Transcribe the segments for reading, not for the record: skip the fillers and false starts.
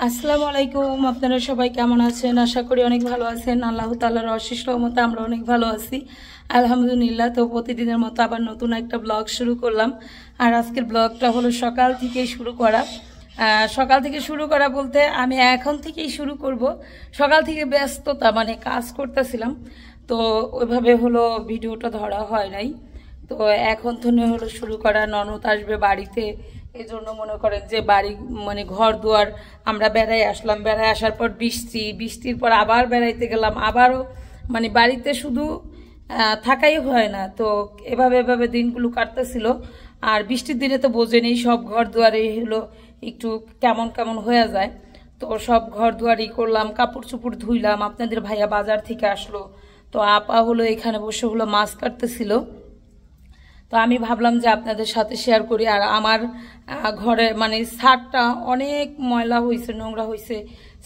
আসসালামু আলাইকুম। আপনারা সবাই কেমন আছেন? আশা করি অনেক ভালো আছেন। আল্লাহ তাআলার অশেষ রহমতে আমরা অনেক ভালো আছি, আলহামদুলিল্লাহ। তো প্রতিদিনের মতো আবার নতুন একটা ব্লগ শুরু করলাম। আর আজকের ব্লগটা হলো সকাল থেকেই শুরু করা। সকাল থেকে শুরু করা বলতে আমি এখন থেকেই শুরু করব। সকাল থেকে ব্যস্ততা, মানে কাজ করতেছিলাম, তো ওইভাবে হলো ভিডিওটা ধরা হয় নাই। তো এখন তো হলো শুরু করা, ননদ আসবে বাড়িতে, এই জন্য মনে করেন যে বাড়ি মানে ঘর দুয়ার আমরা বেড়াই আসলাম। বেড়াই আসার পর বৃষ্টির পর আবার বেড়াইতে গেলাম, আবারও মানে বাড়িতে শুধু থাকাই হয় না। তো এভাবে এভাবে দিনগুলো কাটতেছিল। আর বৃষ্টির দিনে তো বোঝেনই, সব ঘর দুয়ারে হলো একটু কেমন কেমন হয়ে যায়। তো সব ঘর দুয়ারই করলাম, কাপড় চোপড় ধুইলাম। আপনাদের ভাইয়া বাজার থেকে আসলো, তো আপা হলো এখানে বসে হলো মাছ কাটতেছিল। তো আমি ভাবলাম যে আপনাদের সাথে শেয়ার করি। আর আমার ঘরে মানে ছাদটা অনেক ময়লা হয়েছে, নোংরা হয়েছে,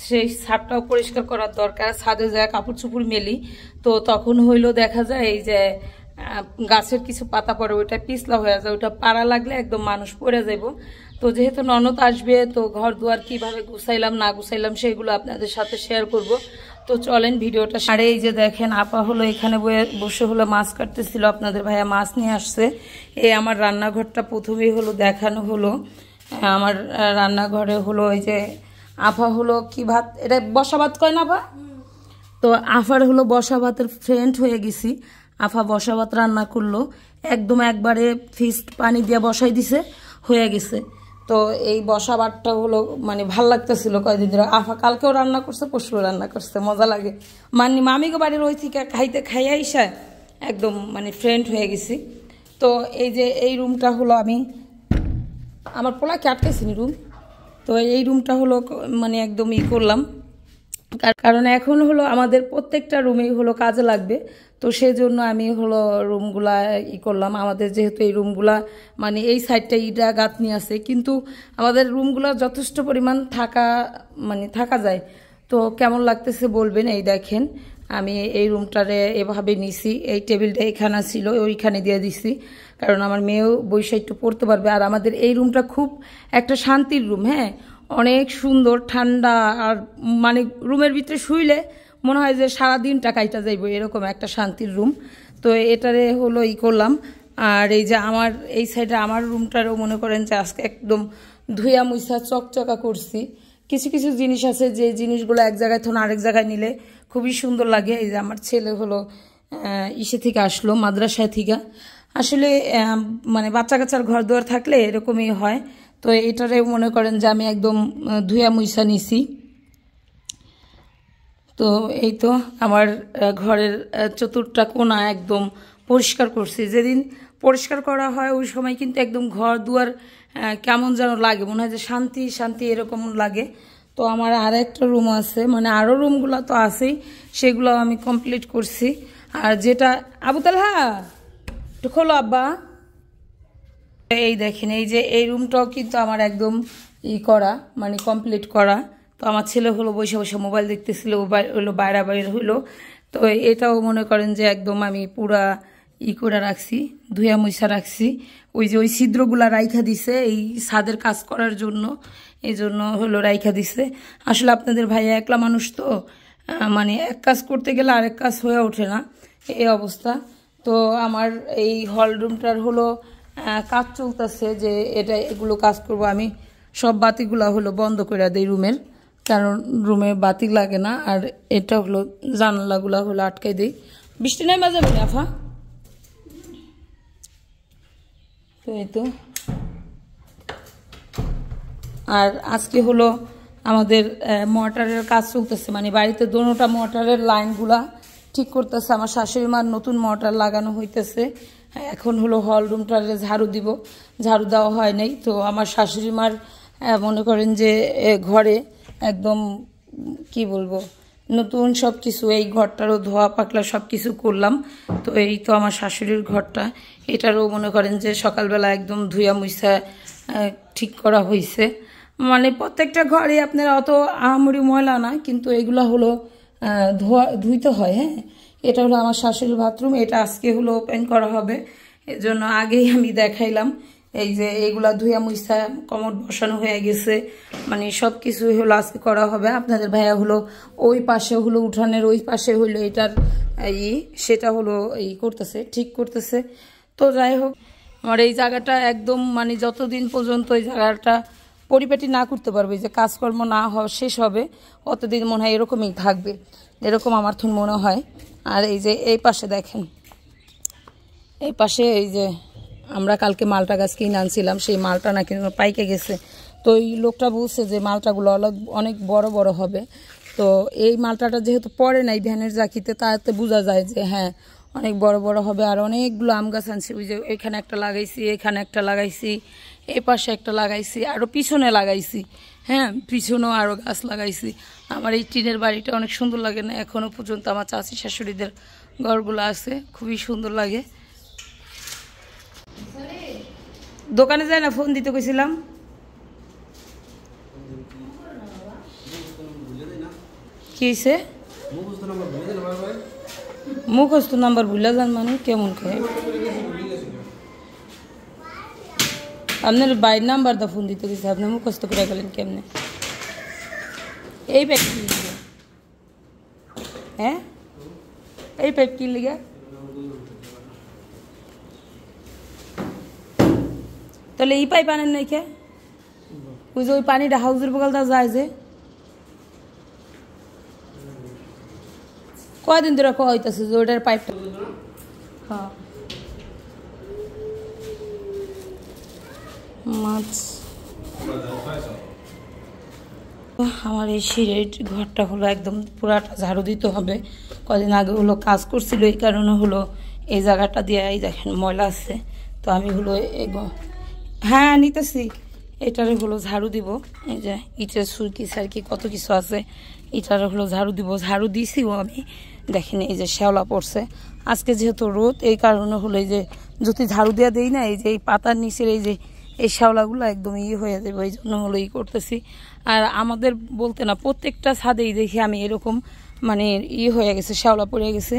সেই ছাদটাও পরিষ্কার করার দরকার। ছাদে যায় কাপড় চোপড় মেলি, তো তখন হইলো দেখা যায় এই যে গাছের কিছু পাতা পড়ে, ওইটা পিছলা হয়ে যায়, ওইটা পাড়া লাগলে একদম মানুষ পড়ে যাব। তো যেহেতু ননদ আসবে, তো ঘর দুয়ার কিভাবে গুছাইলাম না গুছাইলাম সেগুলো আপনাদের সাথে শেয়ার করব। তো চলেন ভিডিওটা। আর এই যে দেখেন আপা হলো এখানে বসে হলো মাছ কাটতেছিল। আপনাদের ভাইয়া মাছ নিয়ে আসছে। এই আমার রান্নাঘরটা প্রথমেই হলো দেখানো হলো। আমার রান্নাঘরে হলো এই যে আফা হলো কি ভাত, এটা বসা ভাত কয় না আপা? তো আফার হলো বসা ভাতের ফ্রেন্ড হয়ে গেছি। আফা বসা ভাত রান্না করলো, একদম একবারে ফিস্ট পানি দিয়ে বসাই দিছে, হয়ে গেছে। তো এই বসা ভাতটা হলো মানে ভাল লাগতেছিল কয়েকদিন ধরে। আফা কালকেও রান্না করছে, পরশুও রান্না করছে, মজা লাগে। মানে মামিগো বাড়ির ওই থেকে খাইয়া আইসা একদম মানে ফ্রেন্ড হয়ে গেছি। তো এই যে এই রুমটা হলো আমি আমার পোলাকে আটকেছিনি রুম। তো এই রুমটা হলো মানে একদম করলাম, কারণ এখন হলো আমাদের প্রত্যেকটা রুমেই হলো কাজে লাগবে। তো সেই জন্য আমি হলো রুমগুলা করলাম। আমাদের যেহেতু এই রুমগুলা মানে এই সাইডটা ইটা গাঁথনি আছে, কিন্তু আমাদের রুমগুলা যথেষ্ট পরিমাণ থাকা যায়। তো কেমন লাগতেছে বলবেন। এই দেখেন আমি এই রুমটারে এভাবে নিছি, এই টেবিলটা এখানে ছিল ওইখানে দিয়ে দিছি, কারণ আমার মেয়েও বইসা একটু পড়তে পারবে। আর আমাদের এই রুমটা খুব একটা শান্তির রুম, হ্যাঁ, অনেক সুন্দর ঠান্ডা। আর মানে রুমের ভিতরে শুইলে মনে হয় যে সারাদিনটা কাইটা যাইব, এরকম একটা শান্তির রুম। তো এটারে হলো করলাম। আর এই যে আমার এই সাইডে আমার রুমটারও মনে করেন যে আজকে একদম ধুয়া মুছা চকচকা করছি। কিছু কিছু জিনিস আছে যে জিনিসগুলো এক জায়গায় থন আরেক জায়গায় নিলে খুবই সুন্দর লাগে। এই যে আমার ছেলে হলো ইসে থেকে আসলো, মাদ্রাসায় থেকে। আসলে মানে বাচ্চা কাচ্চার ঘর দুয়ার থাকলে এরকমই হয়। তো এটারে মনে করেন যে আমি একদম ধুয়া মুছা নিছি। তো এই তো আমার ঘরের চতুর্থটা কোণা একদম পরিষ্কার করছি। যেদিন পরিষ্কার করা হয় ওই সময় কিন্তু একদম ঘর দুয়ার কেমন যেন লাগে, মনে হয় যে শান্তি শান্তি এরকম লাগে। তো আমার আর একটা রুম আছে, মানে আরও রুমগুলো তো আছেই, সেগুলো আমি কমপ্লিট করছি। আর যেটা আবু তালহা একটু খোলো আব্বা। এই দেখেন এই যে এই রুমটাও কিন্তু আমার একদম করা, মানে কমপ্লিট করা। তো আমার ছেলে হলো বসে বসে মোবাইল দেখতেছিল, হলো বাইরে হইলো। তো এটাও মনে করেন যে একদম আমি পুরা করে রাখছি, ধুয়া মুছা রাখছি। ওই যে ওই ছিদ্রগুলা রাইখা দিছে এই ছাদের কাজ করার জন্য, এই জন্য হলো রাইখা দিছে। আসলে আপনাদের ভাইয়া একলা মানুষ, তো মানে এক কাজ করতে গেলে আরেক কাজ হয়ে ওঠে না, এই অবস্থা। তো আমার এই হল রুমটার হলো কাজ চলতেছে, যে এগুলো কাজ করব আমি। সব বাতিগুলা হলো বন্ধ করে দেই রুমের, কারণ রুমে বাতি লাগে না। আর এটা হলো জানালাগুলা হলো আটকাই দিই। বৃষ্টি নাই বাজে বলে আফা। তো এই তো। আর আজকে হলো আমাদের মোটরের কাজ চলতেছে, মানে বাড়িতে দোনোটা মোটরের লাইনগুলা ঠিক করতেছে। আমার শাশুড়ি মার নতুন মোটর লাগানো হইতেছে। এখন হলো হল রুমটারে ঝাড়ু দিব, ঝাড়ু দেওয়া হয় নাই। তো আমার শাশুড়ি মার মনে করেন যে ঘরে একদম কি বলবো নতুন সব কিছু, এই ঘরটারও ধোয়া পাকলা সব কিছু করলাম। তো এই তো আমার শাশুড়ির ঘরটা, এটারও মনে করেন যে সকালবেলা একদম ধুয়া মুছা ঠিক করা হয়েছে। মানে প্রত্যেকটা ঘরে আপনার অত আহামরি ময়লা না, কিন্তু এগুলো হলো ধুইতে হয়। হ্যাঁ, এটা হলো আমার শাশুড়ির বাথরুম, এটা আজকে হলো ওপেন করা হবে, এজন্য আগেই আমি দেখাইলাম। এই যে এইগুলা ধুয়া মুইসা কমোড বসানো হয়ে গেছে, মানে সব কিছুই হলো আজকে করা হবে। আপনাদের ভাইয়া হলো ওই পাশে হলো উঠানের ওই পাশে হলো এটার সেটা হলো করতেছে, ঠিক করতেছে। তো যাই হোক, আমার এই জায়গাটা একদম মানে যতদিন পর্যন্ত এই জায়গাটা পরিপাটি না করতে পারবে, যে কাজকর্ম না হওয়া শেষ হবে, অতদিন মনে হয় এরকমই থাকবে, এরকম আমার তো মনে হয়। আর এই যে এই পাশে দেখেন, এই পাশে এই যে আমরা কালকে মালটা গাছ কিনে আনছিলাম, সেই মালটা নাকি পাইকে গেছে। তো এই লোকটা বলছে যে মালটাগুলো অনেক বড় বড় হবে। তো এই মালটাটা যেহেতু পড়ে নাই ভ্যানের জাকিতে, তাতে বোঝা যায় যে হ্যাঁ অনেক বড় বড় হবে। আর অনেকগুলো আম গাছ আনছি, ওই যে এখানে একটা লাগাইছি, এখানে একটা লাগাইছি, এই পাশে একটা লাগাইছি, আরও পিছনে লাগাইছি। হ্যাঁ, পিছনেও আরও গাছ লাগাইছি। আমার এই টিনের বাড়িটা অনেক সুন্দর লাগে না, এখনও পর্যন্ত আমার চাচি শাশুড়িদের ঘরগুলো আছে, খুবই সুন্দর লাগে। দোকানে যায় না, ফোন দিতে কইছিলাম। কি হয়েছে? মুখস্থ নাম্বার ভুলে যান মানে কেমন করে? আপনার বাইর নাম্বার দা ফোন দিতে গেছে, আপনি মুখস্থ করে গেলেন কেমনে? এই প্যাক কি লিগে? হ্যাঁ, এই প্যাক কি লিগে? তাহলে এই পাইপ আনেন নাই কে? ওই যে ওই পানিটা হাউজের বগলটা যায় যে, কয়দিন ধরে কোয়া হইতেছে যে ওইটার পাইপটা। হ্যাঁ, মাছ। আমার এই সিঁড়ির ঘরটা হলো একদম পুরাটা ঝাড়ু দিতে হবে। কদিন আগে হলো কাজ করছিল, এই কারণে হলো এই জায়গাটা দিয়ে এই দেখেন ময়লা আছে। তো আমি হলো হ্যাঁ নিতেছি, এটারে হলো ঝাড়ু দিব। এই যে ইটের সুরকিস আর কি কত কিছু আছে, এটারে হলো ঝাড়ু দিব। ঝাড়ু দিছিও আমি, দেখেন এই যে শ্যাওলা পড়ছে। আজকে যেহেতু রোদ, এই কারণে হলো এই যে যদি ঝাড়ু দেওয়া দেই না, এই যে এই পাতার নিচের এই যে এই শ্যাওলাগুলো একদম হয়ে যাবে, এই জন্য হলো করতেছি। আর আমাদের বলতে না, প্রত্যেকটা ছাদেই দেখি আমি এরকম মানে হয়ে গেছে, শ্যাওলা পড়ে গেছে।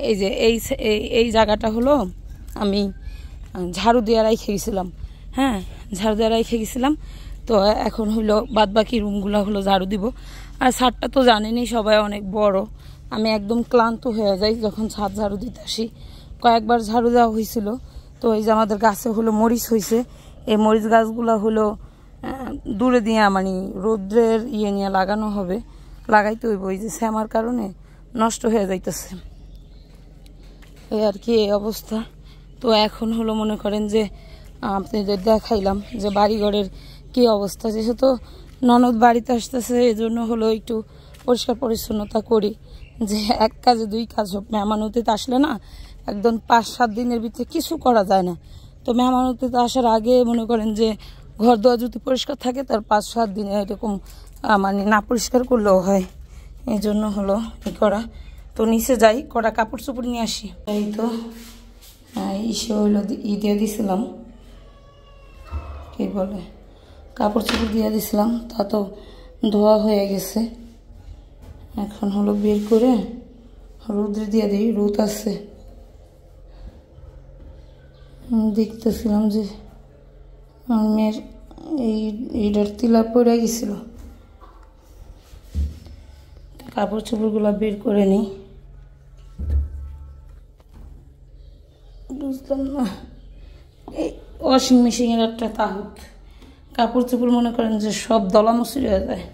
এই যে এই জায়গাটা হলো আমি ঝাড়ু দিয়ে রেখে গেছিলাম। হ্যাঁ, ঝাড়ু দিয়ে রেখে গেছিলাম। তো এখন হলো বাদ বাকি রুমগুলো হলো ঝাড়ু দিব। আর ছাদটা তো জানেনই সবাই অনেক বড়, আমি একদম ক্লান্ত হয়ে যাই যখন ছাদ ঝাড়ু দিতে আসি। কয়েকবার ঝাড়ু দেওয়া হয়েছিল। তো এই যে আমাদের গাছে হলো মরিচ হয়েছে, এই মরিচ গাছগুলো হলো দূরে দিয়ে মানে রৌদ্রের নিয়ে লাগানো হবে, লাগাইতে হইব, ওই যে শ্যামার কারণে নষ্ট হয়ে যাইতেছে, এই আর কি এই অবস্থা। তো এখন হলো মনে করেন যে আপনাদের দেখাইলাম যে বাড়িঘরের কি অবস্থা। যেহেতু ননদ বাড়িতে আসতেছে, এই জন্য হলো একটু পরিষ্কার পরিচ্ছন্নতা করি, যে এক কাজে দুই কাজ হোক। মেহমান অতিথি আসলে না একদম 5-7 দিনের ভিতরে কিছু করা যায় না। তো মেহমান অতিথি আসার আগে মনে করেন যে ঘর দোয়া যদি পরিষ্কার থাকে, তার 5-7 দিনে এরকম মানে না পরিষ্কার করলেও হয়। এই জন্য হলো করা। তো নিচে যাই, কটা কাপড় চোপড় নিয়ে আসি। এই তো ইসে হইলো দিয়ে দিছিলাম, কি বলে কাপড় চোপড় দিয়ে দিছিলাম, তা তো ধোয়া হয়ে গেছে। এখন হলো বের করে রোদ্রে দিয়ে দিই, রোদ আছে। দেখতেছিলাম যে মেয়ের এইটার তিলা পড়ে গেছিল, কাপড় চোপড়গুলো বের করে নিই। বুঝলাম না, এই ওয়াশিং মেশিনের একটা তাহুত, কাপড় চোপড় মনে করেন যে সব দলামসুরি হয়ে যায়,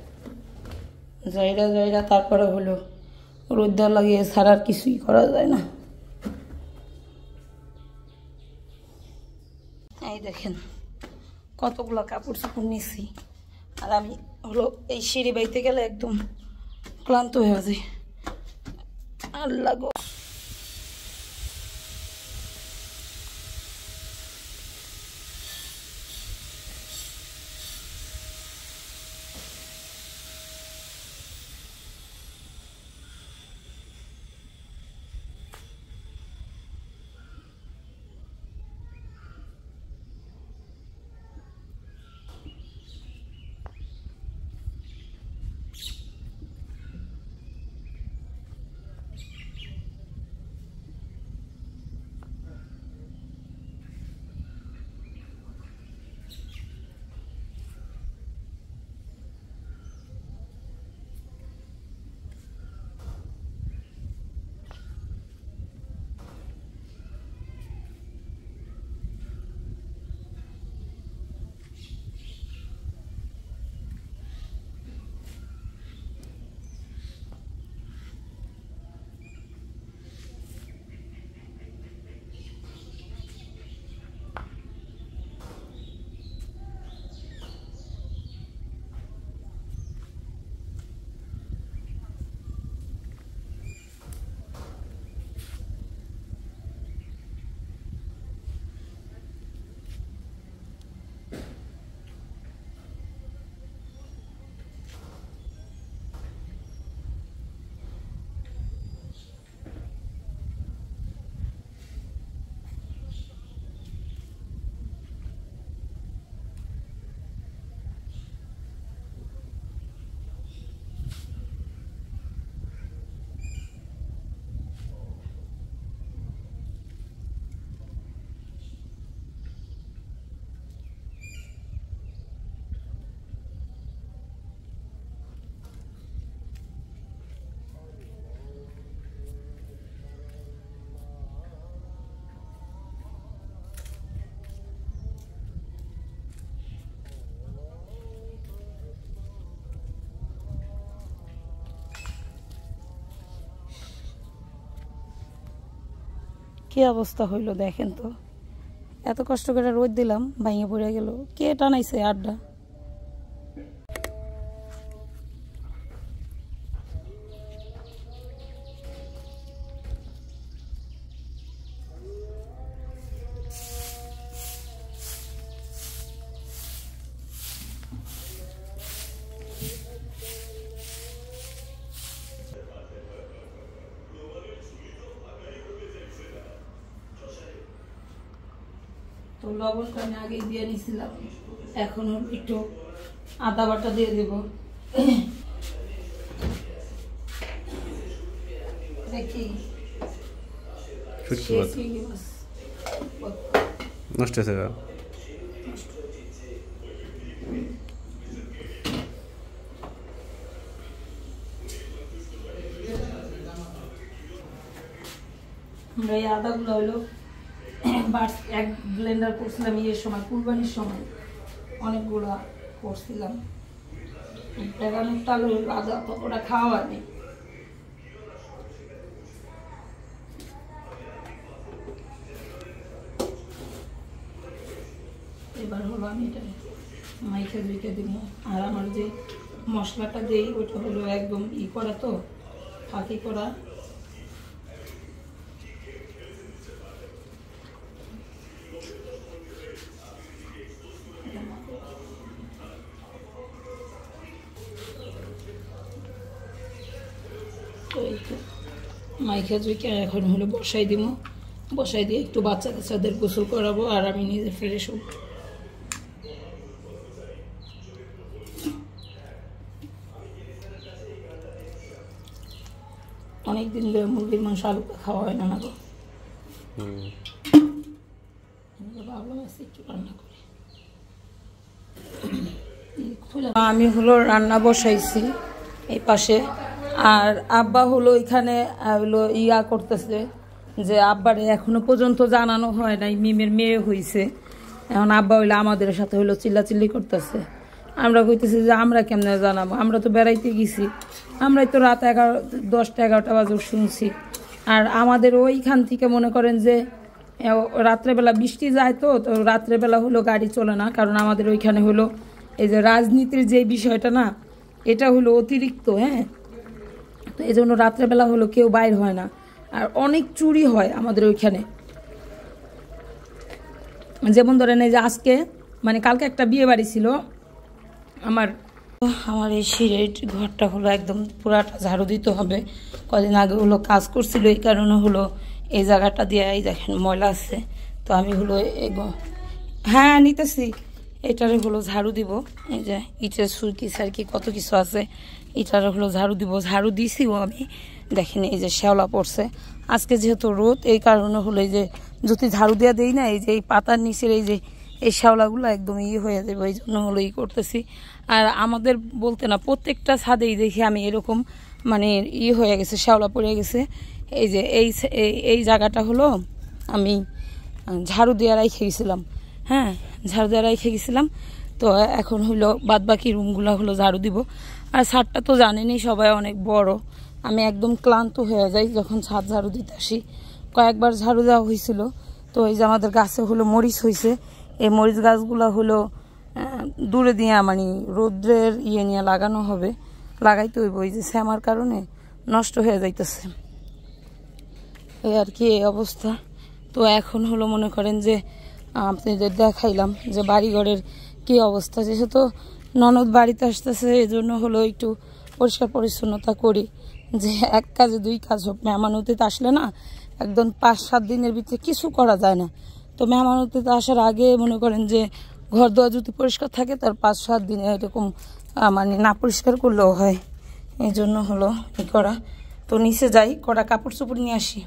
জায়গা তারপরে হলো রোদ্দা লাগিয়ে ছাড়া আর কিছুই করা যায় না। এই দেখেন কতগুলো কাপড় চোপড় নিছি। আর আমি হলো এই সিঁড়ি বাইতে গেলে একদম ক্লান্ত হয়ে যায়। আল্লাহ গো, কি অবস্থা হইলো দেখেন তো, এত কষ্ট করে রোদ দিলাম, ভাঙে পড়ে গেল। কে টানাইছে আড্ডা? তো লবণটা আমি আগেই দিয়ে নিছিলাম, এখন একটু আদা বাটা দিয়ে দেব। দেখি নষ্ট হয়েছে। আমরা এই আদাগুলো হলো এক ব্লেন্ডার করছিলাম ইয়ের সময়, কুরবানির সময় অনেকগুলো করছিলাম। আদা তো ওটা খাওয়া নেই। এবার হলো আমি এটা মাইখে ধুইকে দিব। আর আমার যে মশলাটা দিই ওটা হলো একদম করা, তো ফাঁকি করা। মাইখা জুইকে এখন হলো বসাই দিব, বসাই দিয়ে একটু বাচ্চা কাচ্চাদের গোসল করাবো আর আমি নিজে ফ্রেশ হব। অনেকদিন ধরে মুরগির মাংস আলু খাওয়া হয় না গো, ভাবলাম একটু রান্না করি। আমি হলো রান্না বসাইছি এই পাশে, আর আব্বা হলো এখানে হলো করতেছে যে আব্বারে এখনো পর্যন্ত জানানো হয় নাই মিমের মেয়ে হয়েছে। এখন আব্বা হইলো আমাদের সাথে হইলো চিল্লাচিল্লি করতেছে। আমরা কইতেছি যে আমরা কেমনে জানাবো, আমরা তো বেড়াইতে গেছি, আমরাই তো রাত 10টা 11টা বাজে শুনছি। আর আমাদের ওইখান থেকে মনে করেন যে রাত্রেবেলা বৃষ্টি যায়, তো রাত্রেবেলা হলো গাড়ি চলে না, কারণ আমাদের ওইখানে হলো এই যে রাজনীতির যে বিষয়টা না, এটা হলো অতিরিক্ত। হ্যাঁ, তো এই জন্য রাত্রেবেলা হলো কেউ বাইর হয় না, আর অনেক চুরি হয় আমাদের ওইখানে। যেমন ধরেন এই যে আজকে মানে কালকে একটা বিয়ে বাড়ি ছিল আমার এই সিঁড়ির ঘরটা হলো একদম পুরাটা ঝাড়ু দিতে হবে। কদিন আগে হলো কাজ করছিল, এই কারণে হলো এই জায়গাটা দিয়ে এই দেখেন ময়লা আছে। তো আমি হলো হ্যাঁ নিতেছি, এটারে হলো ঝাড়ু দিব। এই যে ইটের সুরকি সারকি কত কিছু আছে, এটারে হলো ঝাড়ু দিব। ঝাড়ু দিছিও আমি, দেখেন এই যে শ্যাওলা পড়ছে। আজকে যেহেতু রোদ, এই কারণে হলো এই যে যদি ঝাড়ু দেওয়া দেই না, এই যে এই পাতার নিচের এই যে এই শ্যাওলাগুলো একদম হয়ে যাবে, এই জন্য হলো করতেছি। আর আমাদের বলতে না, প্রত্যেকটা ছাদেই দেখি আমি এরকম মানে হয়ে গেছে, শ্যাওলা পড়ে গেছে। এই যে এই জায়গাটা হলো আমি ঝাড়ু দিয়ে রেখে গেছিলাম। হ্যাঁ, ঝাড়ু দিয়ে রেখে গেছিলাম। তো এখন হলো বাদ বাকি রুমগুলো হলো ঝাড়ু দিব। আর ছাদটা তো জানেনই সবাই অনেক বড়, আমি একদম ক্লান্ত হয়ে যাই যখন ছাদ ঝাড়ু দিতে আসি। কয়েকবার ঝাড়ু দেওয়া হয়েছিল। তো এই যে আমাদের গাছে হলো মরিচ হয়েছে, এই মরিচ গাছগুলো হলো দূরে দিয়ে মানে রৌদ্রের নিয়ে লাগানো হবে, লাগাইতে হইব। এই যে শ্যামার কারণে নষ্ট হয়ে যাইতেছে, এই আর কি এই অবস্থা। তো এখন হলো মনে করেন যে আপনাদের দেখাইলাম যে বাড়িঘরের কি অবস্থা। যেহেতু ননদ বাড়িতে আসতেছে, এই জন্য হলো একটু পরিষ্কার পরিচ্ছন্নতা করি, যে এক কাজে দুই কাজ হোক। মেহমান অতিথি আসলে না একদম 5-7 দিনের ভিতরে কিছু করা যায় না। তো মেহমান অতিথি আসার আগে মনে করেন যে ঘর দোয়া যদি পরিষ্কার থাকে, তার 5-7 দিনে এরকম মানে না পরিষ্কার করলেও হয়। এই জন্য হলো করা। তো নিচে যাই, কটা কাপড় চোপড় নিয়ে আসি।